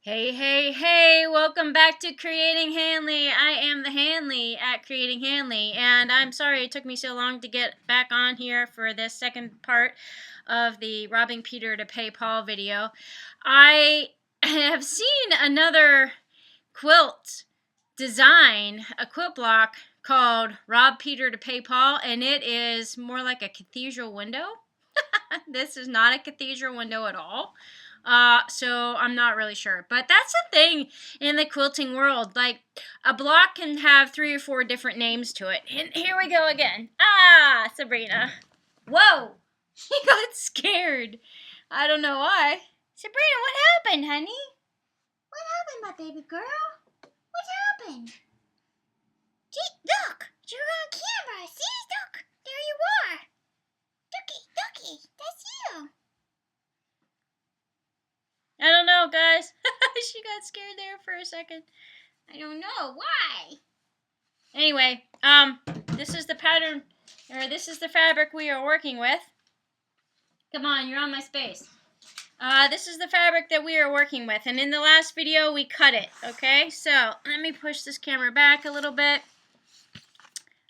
Hey, hey, hey, welcome back to Creating Hanley. I am the Hanley at Creating Hanley, and I'm sorry it took me so long to get back on here for this second part of the Robbing Peter to Pay Paul video. I have seen another quilt design, a quilt block called Rob Peter to Pay Paul, and it is more like a cathedral window. This is not a cathedral window at all. So I'm not really sure. But that's a thing in the quilting world. Like, a block can have 3 or 4 different names to it. And here we go again. Ah, Sabrina. Whoa! She got scared. I don't know why. Sabrina, what happened, honey? What happened, my baby girl? What happened? Gee, look! You're on camera. See? Look! There you are. Ducky, that's you. I don't know, guys. She got scared there for a second. I don't know why. Anyway, this is the pattern, or this is the fabric we are working with. Come on, you're on my space. This is the fabric that we are working with, and in the last video we cut it. Okay, so let me push this camera back a little bit.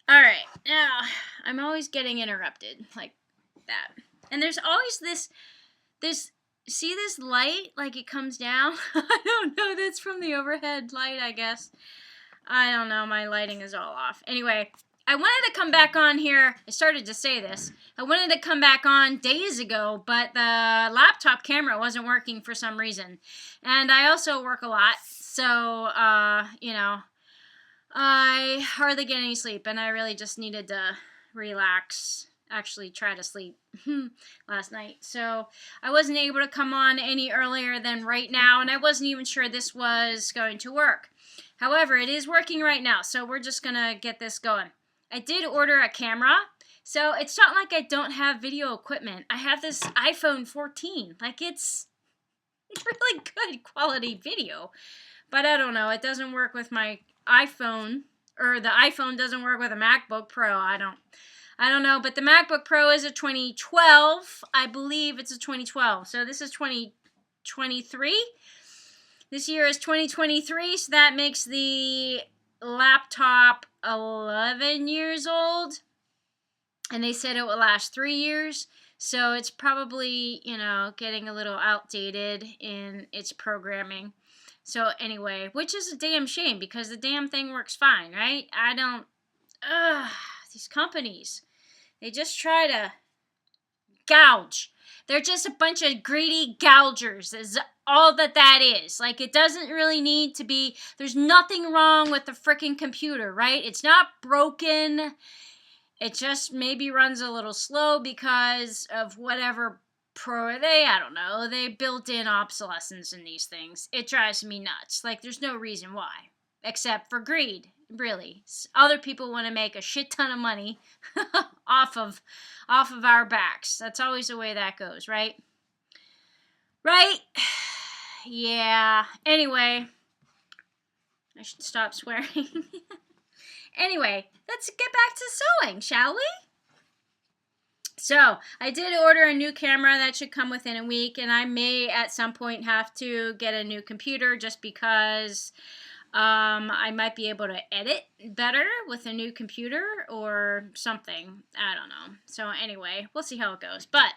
All right, now I'm always getting interrupted like that, and there's always this. See this light, like it comes down? I don't know, that's from the overhead light, I guess. I don't know, my lighting is all off. Anyway, I wanted to come back on here. I started to say this. I wanted to come back on days ago, but the laptop camera wasn't working for some reason. And I also work a lot, so, you know, I hardly get any sleep, and I really just needed to relax. Actually try to sleep last night. So I wasn't able to come on any earlier than right now, and I wasn't even sure this was going to work. However, it is working right now, so we're just going to get this going. I did order a camera, so it's not like I don't have video equipment. I have this iPhone 14. Like, it's really good quality video. But I don't know, it doesn't work with my iPhone, or the iPhone doesn't work with a MacBook Pro. I don't know, but the MacBook Pro is a 2012. I believe it's a 2012. So this is 2023. This year is 2023, so that makes the laptop 11 years old. And they said it will last 3 years. So it's probably, you know, getting a little outdated in its programming. So anyway, which is a damn shame because the damn thing works fine, right? These companies. They just try to gouge. They're just a bunch of greedy gougers is all that is. Like, it doesn't really need to be. There's nothing wrong with the freaking computer, right? It's not broken. It just maybe runs a little slow because of whatever I don't know. They built in obsolescence in these things. It drives me nuts. Like, there's no reason why. Except for greed. Really, other people want to make a shit ton of money off of our backs. That's always the way that goes, right? Right? Yeah. Anyway, I should stop swearing. Anyway, let's get back to sewing, shall we? So, I did order a new camera that should come within a week, and I may at some point have to get a new computer just because I might be able to edit better with a new computer or something. I don't know. So anyway, we'll see how it goes. But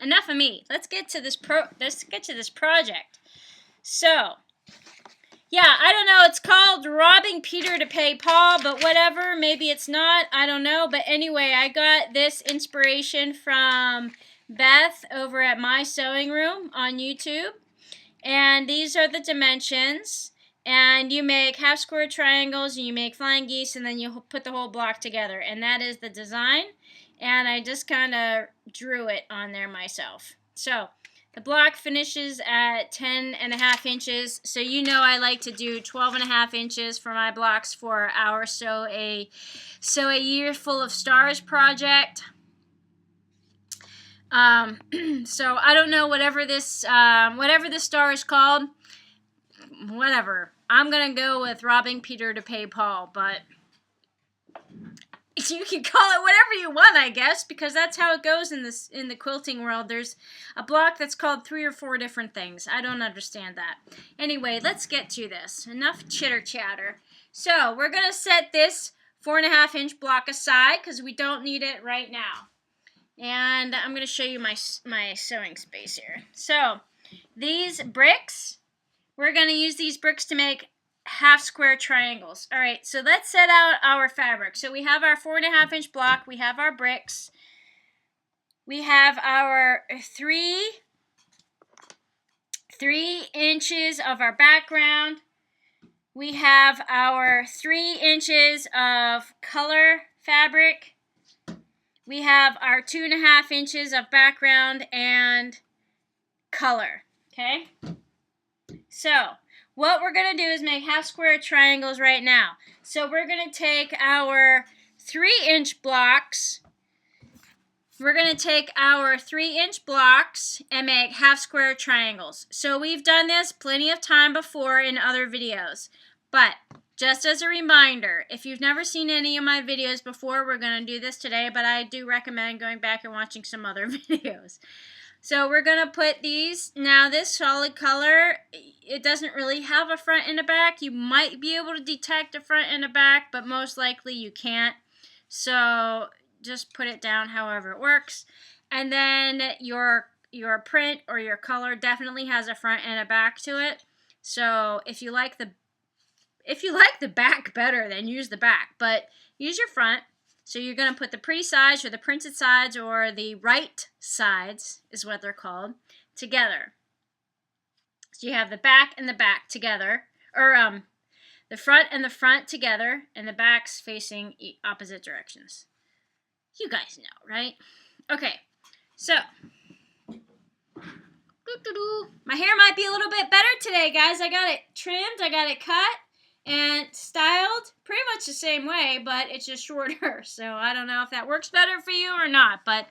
enough of me. Let's get to this project. So, yeah, I don't know. It's called Robbing Peter to Pay Paul, but whatever. Maybe it's not. I don't know. But anyway, I got this inspiration from Beth over at My Sewing Room on YouTube. And these are the dimensions. And you make half square triangles, and you make flying geese, and then you put the whole block together. And that is the design. And I just kind of drew it on there myself. So the block finishes at 10.5 inches. So you know I like to do 12.5 inches for my blocks for our Sew a Year Full of Stars project. So I don't know whatever this star is called. Whatever. I'm going to go with Robbing Peter to Pay Paul, but you can call it whatever you want, I guess, because that's how it goes in the quilting world. There's a block that's called 3 or 4 different things. I don't understand that. Anyway, let's get to this. Enough chitter chatter. So we're gonna set this 4.5-inch block aside because we don't need it right now. And I'm gonna show you my sewing space here. So these bricks, we're gonna use these bricks to make half square triangles. All right, so let's set out our fabric. So we have our 4.5-inch block, we have our bricks, we have our 3 inches of our background, we have our 3 inches of color fabric, we have our 2.5 inches of background and color. Okay, so what we're going to do is make half square triangles right now. So we're going to take our 3-inch blocks. We're going to take our 3-inch blocks and make half square triangles. So we've done this plenty of time before in other videos. But just as a reminder, if you've never seen any of my videos before, we're going to do this today. But I do recommend going back and watching some other videos. So we're going to put these, now this solid color, it doesn't really have a front and a back. You might be able to detect a front and a back, but most likely you can't. So just put it down however it works. And then your print or your color definitely has a front and a back to it. So if you like the back better, then use the back, but use your front. So you're going to put the pretty sides or the printed sides or the right sides is what they're called together. So you have the back and the back together, or the front and the front together, and the backs facing opposite directions. You guys know, right? Okay, so my hair might be a little bit better today, guys. I got it trimmed, I got it cut and styled pretty much the same way, but it's just shorter. So I don't know if that works better for you or not, but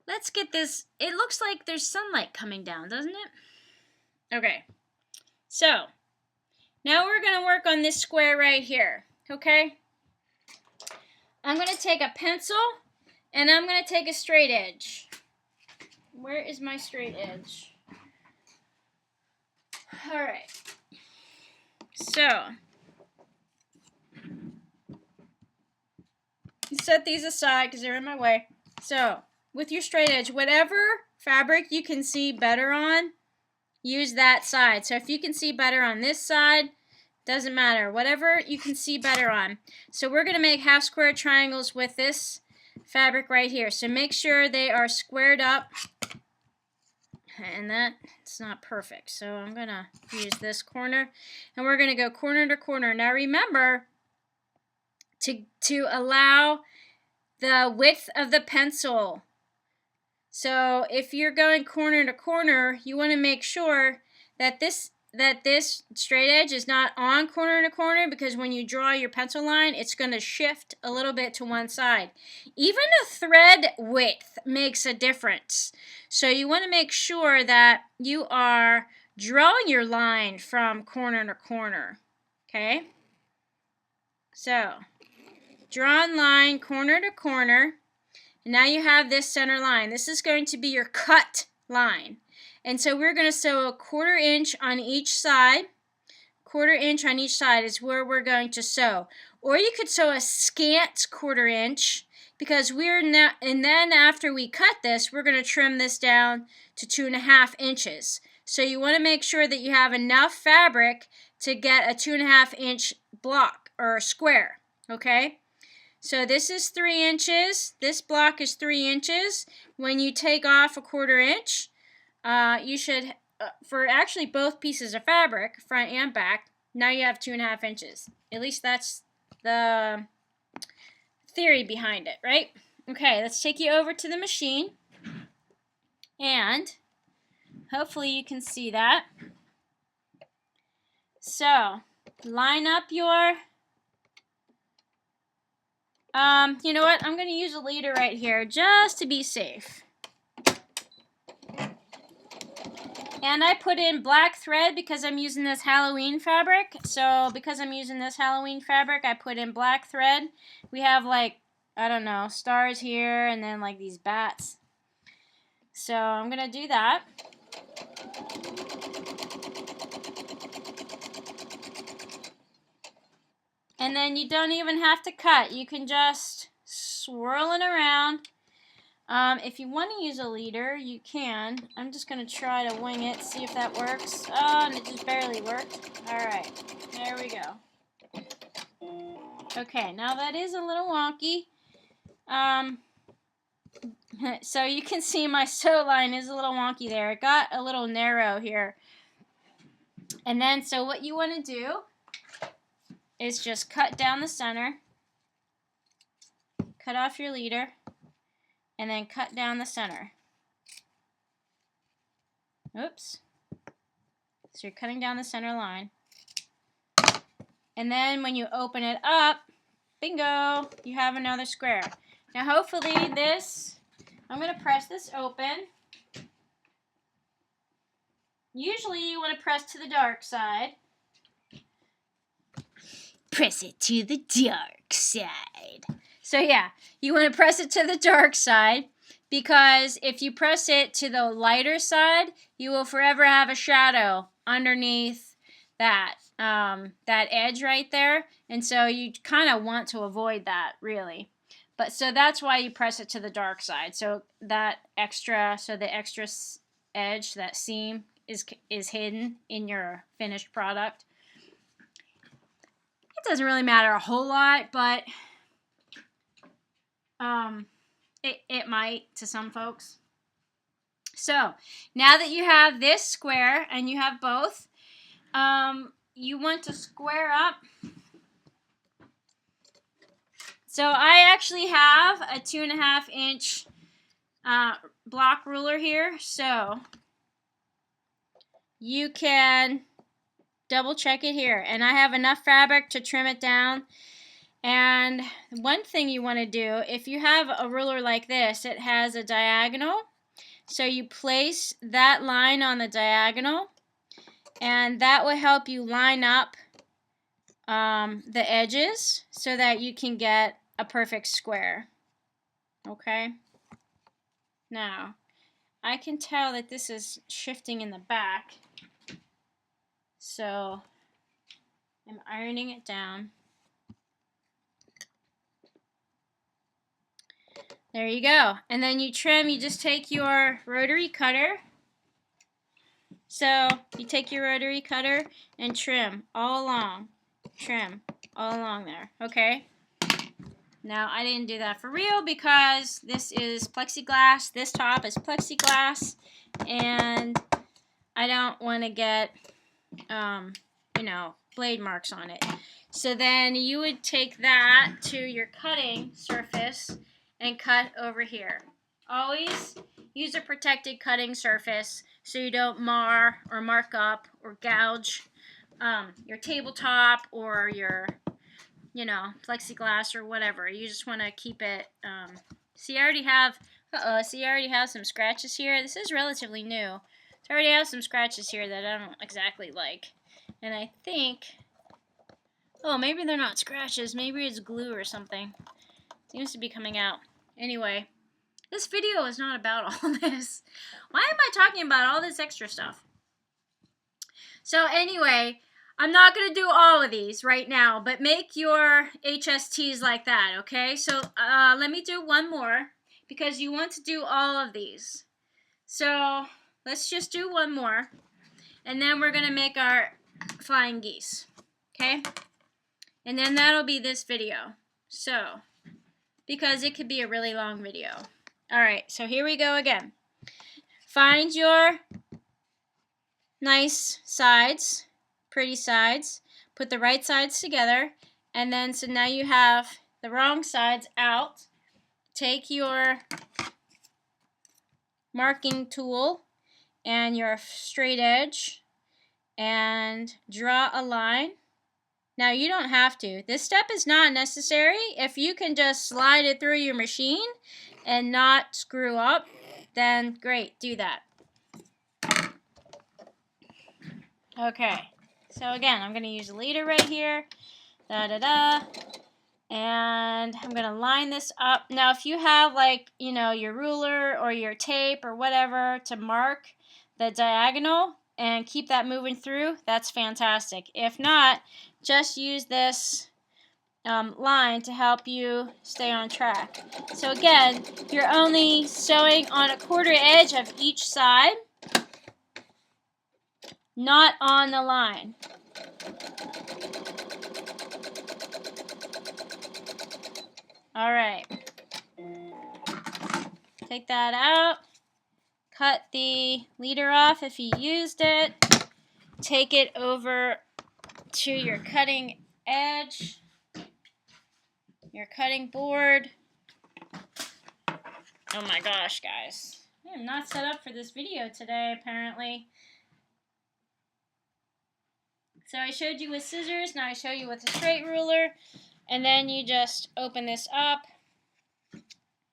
let's get this. It looks like there's sunlight coming down, doesn't it? Okay, so now we're going to work on this square right here, okay? I'm going to take a pencil and I'm going to take a straight edge. Where is my straight edge? All right. So, set these aside because they're in my way. So, with your straight edge, whatever fabric you can see better on, use that side. So if you can see better on this side, doesn't matter. Whatever you can see better on. So we're going to make half square triangles with this fabric right here. So make sure they are squared up. And that's not perfect. So I'm going to use this corner. And we're going to go corner to corner. Now remember to allow the width of the pencil. So if you're going corner to corner, you want to make sure that this straight edge is not on corner to corner, because when you draw your pencil line, it's going to shift a little bit to one side. Even a thread width makes a difference. So you want to make sure that you are drawing your line from corner to corner. Okay? So, drawn line corner to corner. And now you have this center line. This is going to be your cut line. And so we're going to sew a 1/4 inch on each side. 1/4 inch on each side is where we're going to sew. Or you could sew a scant 1/4 inch, because and then after we cut this, we're going to trim this down to 2.5 inches. So you want to make sure that you have enough fabric to get a 2.5 inch block or square. Okay? So this is 3 inches. This block is 3 inches. When you take off a 1/4 inch, you should, for actually both pieces of fabric, front and back, now you have 2.5 inches. At least that's the theory behind it, right? Okay, let's take you over to the machine. And hopefully you can see that. So, line up your... you know what? I'm going to use a leader right here just to be safe. And I put in black thread because I'm using this Halloween fabric. So because I'm using this Halloween fabric, I put in black thread. We have like, I don't know, stars here and then like these bats. So I'm going to do that. And then you don't even have to cut. You can just swirl it around. If you want to use a leader, you can. I'm just going to try to wing it, see if that works. Oh, and it just barely worked. Alright, there we go. Okay, now that is a little wonky. So you can see my sew line is a little wonky there. It got a little narrow here. And then, so what you want to do is just cut down the center. Cut off your leader. And then cut down the center. Oops. So you're cutting down the center line. And then when you open it up, bingo, you have another square. Now hopefully this, I'm going to press this open. Usually you want to press to the dark side. Press it to the dark side. So yeah, you want to press it to the dark side because if you press it to the lighter side, you will forever have a shadow underneath that edge right there. And so you kind of want to avoid that, really. But so that's why you press it to the dark side. So the extra edge, that seam is hidden in your finished product. It doesn't really matter a whole lot, but it might to some folks. So now that you have this square and you have both, you want to square up. So I actually have a 2.5 inch block ruler here, so you can double check it here. And I have enough fabric to trim it down. And one thing you want to do, if you have a ruler like this, it has a diagonal. So you place that line on the diagonal, and that will help you line up the edges so that you can get a perfect square. Okay? Now, I can tell that this is shifting in the back. So, I'm ironing it down. There you go. And then you trim, you just take your rotary cutter. So, you take your rotary cutter and trim all along. Trim all along there. Okay? Now, I didn't do that for real because this is plexiglass. This top is plexiglass. And I don't want to get, blade marks on it. So then you would take that to your cutting surface and cut over here. Always use a protected cutting surface so you don't mar or mark up or gouge your tabletop or your plexiglass or whatever. You just want to keep it. See, I already have some scratches here. This is relatively new. So I already have some scratches here that I don't exactly like. And I think, oh, maybe they're not scratches. Maybe it's glue or something. Seems to be coming out. Anyway, this video is not about all this. Why am I talking about all this extra stuff? So anyway, I'm not going to do all of these right now, but make your HSTs like that, okay? So let me do one more because you want to do all of these. So let's just do one more, and then we're going to make our flying geese, okay? And then that'll be this video. So, because it could be a really long video. Alright, so here we go again. Find your nice sides, pretty sides. Put the right sides together. And then, so now you have the wrong sides out. Take your marking tool and your straight edge and draw a line. Now you don't have to. This step is not necessary. If you can just slide it through your machine and not screw up, then great, do that. Okay, so again, I'm going to use a leader right here. Da-da-da. And I'm going to line this up. Now, if you have, like, you know, your ruler or your tape or whatever to mark the diagonal and keep that moving through, that's fantastic. If not, just use this line to help you stay on track. So again, you're only sewing on a quarter edge of each side, not on the line. All right. Take that out. Cut the leader off if you used it. Take it over to your cutting edge, your cutting board. Oh my gosh, guys. I am not set up for this video today, apparently. So I showed you with scissors, now I show you with a straight ruler. And then you just open this up.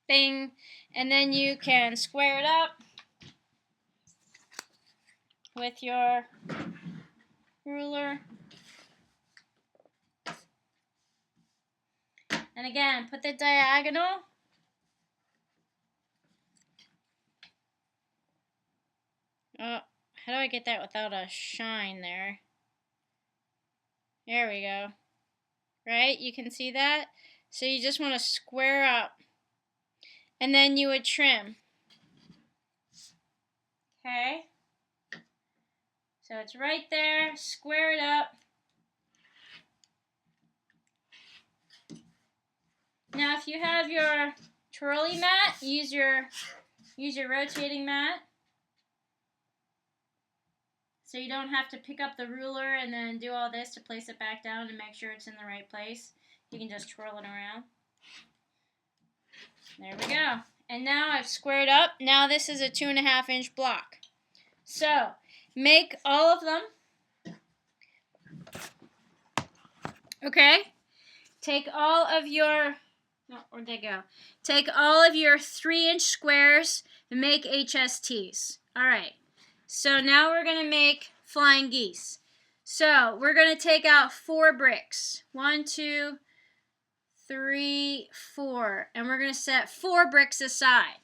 Bing. And then you can square it up with your ruler. And again, put the diagonal. Oh, how do I get that without a shine there? There we go. Right? You can see that? So you just want to square up. And then you would trim. Okay? So it's right there. Square it up. Now if you have your twirly mat, use your rotating mat. So you don't have to pick up the ruler and then do all this to place it back down and make sure it's in the right place. You can just twirl it around. There we go. And now I've squared up. Now this is a 2.5-inch block. So make all of them. Okay? Take all of your, oh, where'd they go? Take all of your 3-inch squares and make HSTs. All right. So now we're going to make flying geese. So we're going to take out 4 bricks. 1, 2, 3, 4. And we're going to set 4 bricks aside.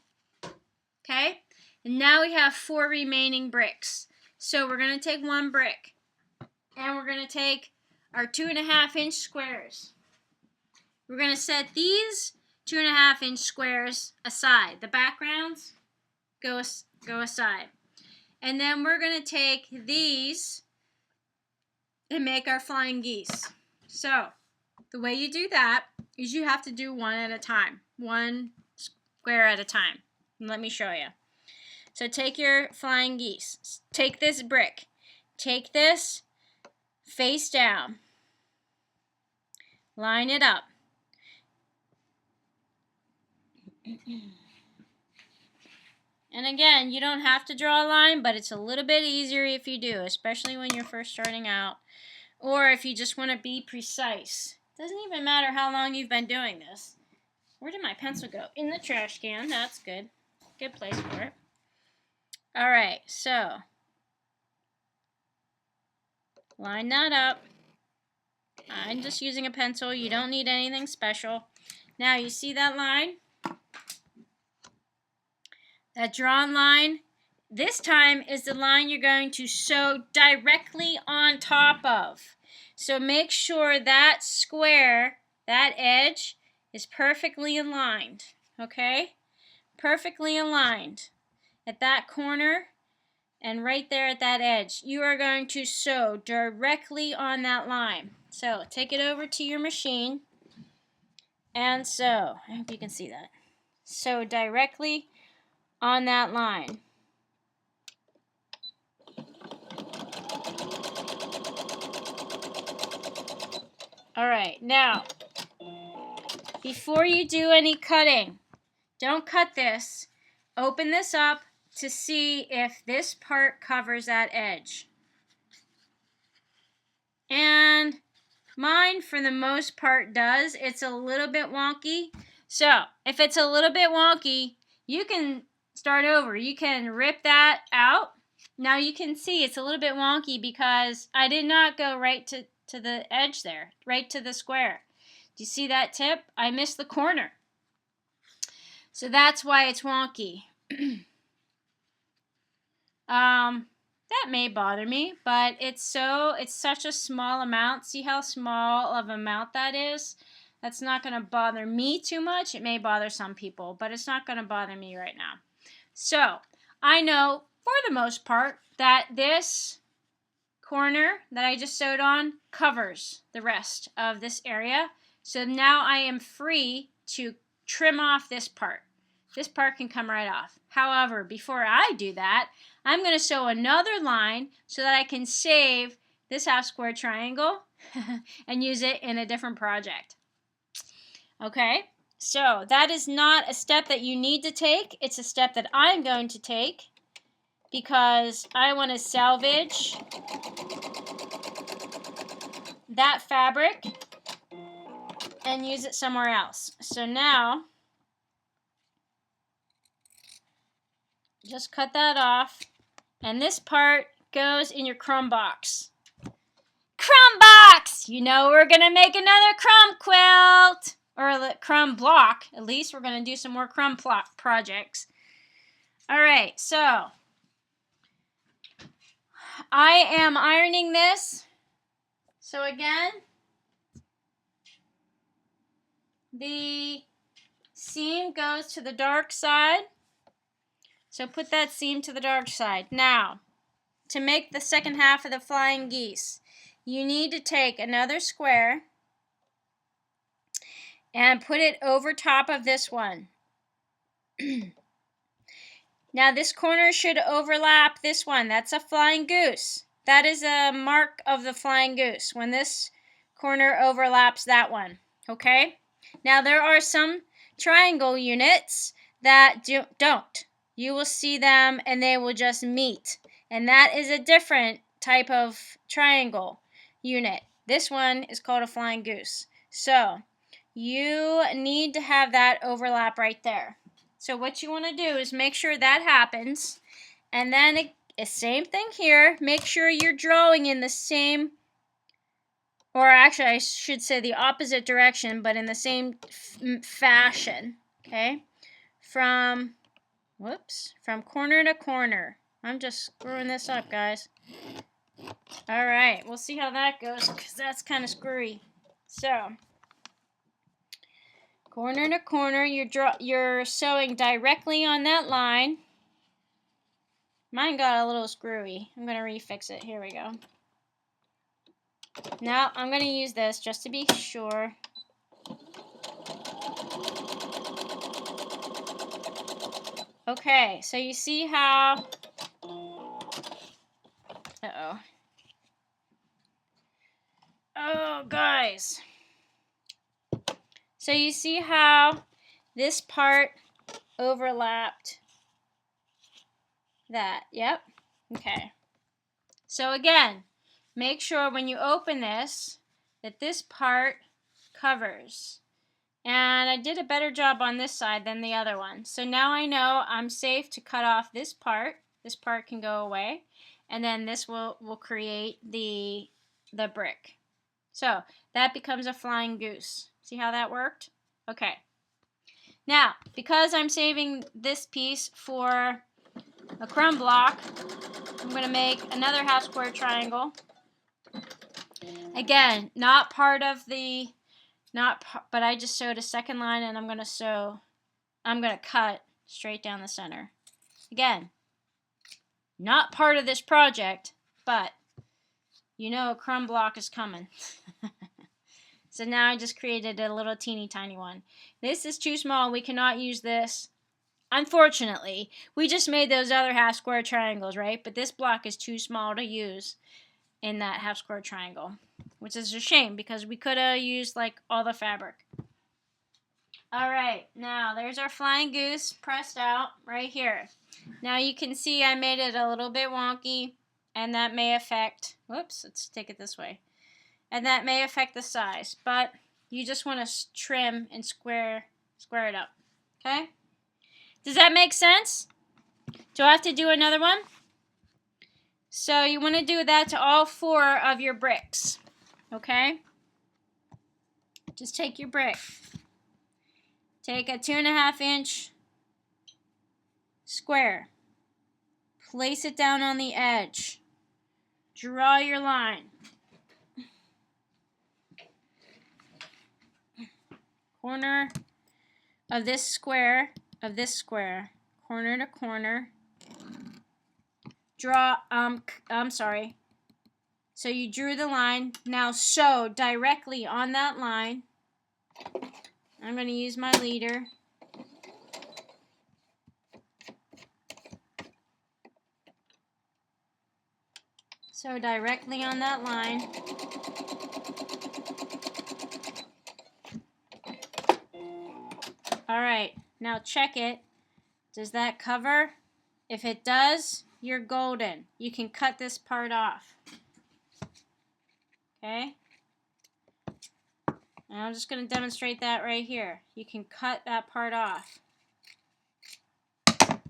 Okay? And now we have 4 remaining bricks. So we're going to take 1 brick. And we're going to take our 2.5-inch squares. We're going to set these 2.5-inch squares aside. The backgrounds go aside. And then we're going to take these and make our flying geese. So the way you do that is you have to do one at a time. 1 square at a time. And let me show you. So take your flying geese. Take this brick. Take this face down. Line it up. And again, you don't have to draw a line, but it's a little bit easier if you do, especially when you're first starting out, or if you just want to be precise. Doesn't even matter how long you've been doing this. Where did my pencil go? In the trash can. That's good. Good place for it. All right, so line that up. I'm just using a pencil. You don't need anything special. Now, you see that line? That drawn line, this time is the line you're going to sew directly on top of. So make sure that square, that edge, is perfectly aligned, okay? Perfectly aligned at that corner and right there at that edge. You are going to sew directly on that line. So take it over to your machine and sew. I hope you can see that. Sew directly on that line. All right, now, before you do any cutting, don't cut this. Open this up to see if this part covers that edge. And mine, for the most part, does. It's a little bit wonky. So, if it's a little bit wonky, you can start over. You can rip that out Now you can see it's a little bit wonky because I did not go right to the edge there, right to the square. Do you see that tip? I missed the corner. So that's why it's wonky. That may bother me, but it's such a small amount. See how small of an amount that is? That's not going to bother me too much. It may bother some people, but it's not going to bother me right now. So, I know for the most part that this corner that I just sewed on covers the rest of this area. So now I am free to trim off this part. This part can come right off. However, before I do that, I'm going to sew another line so that I can save this half square triangle and use it in a different project. Okay, so that is not a step that you need to take. It's a step that I'm going to take because I want to salvage that fabric and use it somewhere else. So now, just cut that off, and this part goes in your crumb box. Crumb box! You know we're going to make another crumb quilt, or a crumb block. At least we're going to do some more crumb projects. All right, so I am ironing this. So again, the seam goes to the dark side. So put that seam to the dark side. Now, to make the second half of the flying geese, you need to take another square and put it over top of this one. Now this corner should overlap this one. That's a flying goose. That is a mark of the flying goose when this corner overlaps that one. Okay? Now there are some triangle units that don't. You will see them and they will just meet. And that is a different type of triangle unit. This one is called a flying goose. So you need to have that overlap right there. So what you want to do is make sure that happens. And then same thing here. Make sure you're drawing in the same, or actually I should say the opposite direction, but in the same fashion. Okay? From corner to corner. I'm just screwing this up, guys. All right, we'll see how that goes because that's kind of screwy. So, corner to corner, you're sewing directly on that line. Mine got a little screwy. I'm going to refix it. Here we go. Now, I'm going to use this just to be sure. Okay, so you see how... Uh-oh. Oh, guys. So you see how this part overlapped that. Yep. Okay. So again, make sure when you open this that this part covers. And I did a better job on this side than the other one. So now I know I'm safe to cut off this part. This part can go away. And then this will create the brick. So that becomes a flying goose. See how that worked? Okay. Now, because I'm saving this piece for a crumb block, I'm going to make another half square triangle. Again, not part of the, but I just sewed a second line and I'm going to cut straight down the center. Again, not part of this project, but you know a crumb block is coming. So now I just created a little teeny tiny one. This is too small. We cannot use this. Unfortunately, we just made those other half square triangles, right? But this block is too small to use in that half square triangle, which is a shame because we could have used like all the fabric. All right, now there's our flying goose pressed out right here. Now you can see I made it a little bit wonky, and that may affect, whoops, let's take it this way. And that may affect the size, but you just want to trim and square it up, okay? Does that make sense? Do I have to do another one? So you want to do that to all 4 of your bricks. Okay? Just take your brick. Take a 2.5 inch square. Place it down on the edge. Draw your line. Corner of this square, corner to corner. Draw, I'm sorry. So you drew the line. Now sew directly on that line. I'm going to use my leader. Sew directly on that line. Alright, now check it. Does that cover? If it does, you're golden. You can cut this part off. Okay? And I'm just going to demonstrate that right here. You can cut that part off.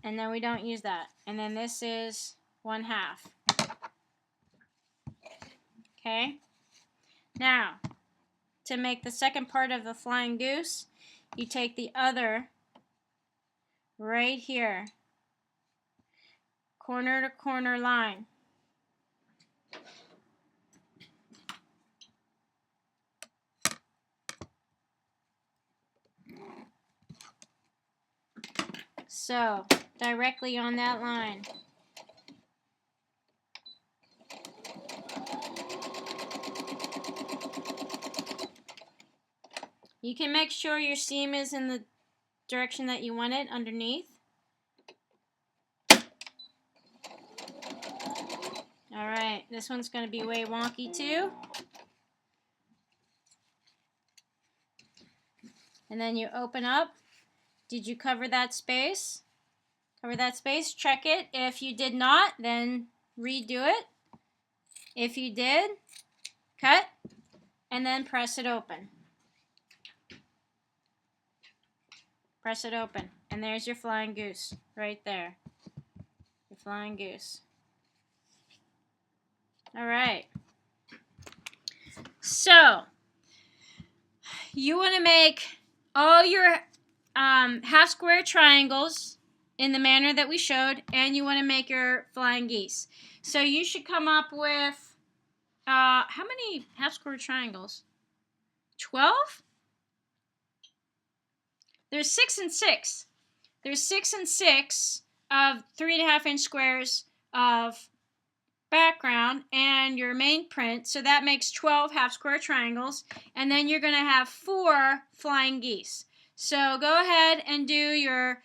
And then we don't use that. And then this is 1/2. Okay? Now, to make the second part of the flying goose, you take the other right here, corner to corner line. So, directly on that line. You can make sure your seam is in the direction that you want it underneath. Alright, this one's going to be way wonky too. And then you open up. Did you cover that space? Cover that space. Check it. If you did not, then redo it. If you did, cut, and then press it open. Press it open. And there's your flying goose right there. Your flying goose. Alright. So, you want to make all your half square triangles in the manner that we showed, and you want to make your flying geese. So you should come up with, how many half square triangles? 12? There's 6 and 6. There's 6 and 6 of 3.5 inch squares of background and your main print, so that makes 12 half square triangles, and then you're going to have 4 flying geese. So go ahead and do your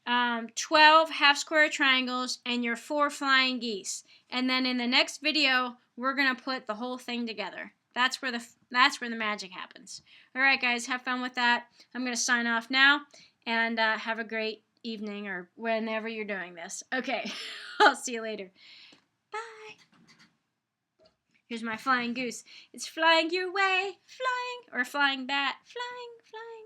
12 half square triangles and your 4 flying geese, and then in the next video we're going to put the whole thing together. That's where the magic happens. Alright guys, have fun with that. I'm going to sign off now, and have a great evening or whenever you're doing this. Okay, I'll see you later. Bye. Here's my flying goose. It's flying your way, flying, or flying bat, flying, flying.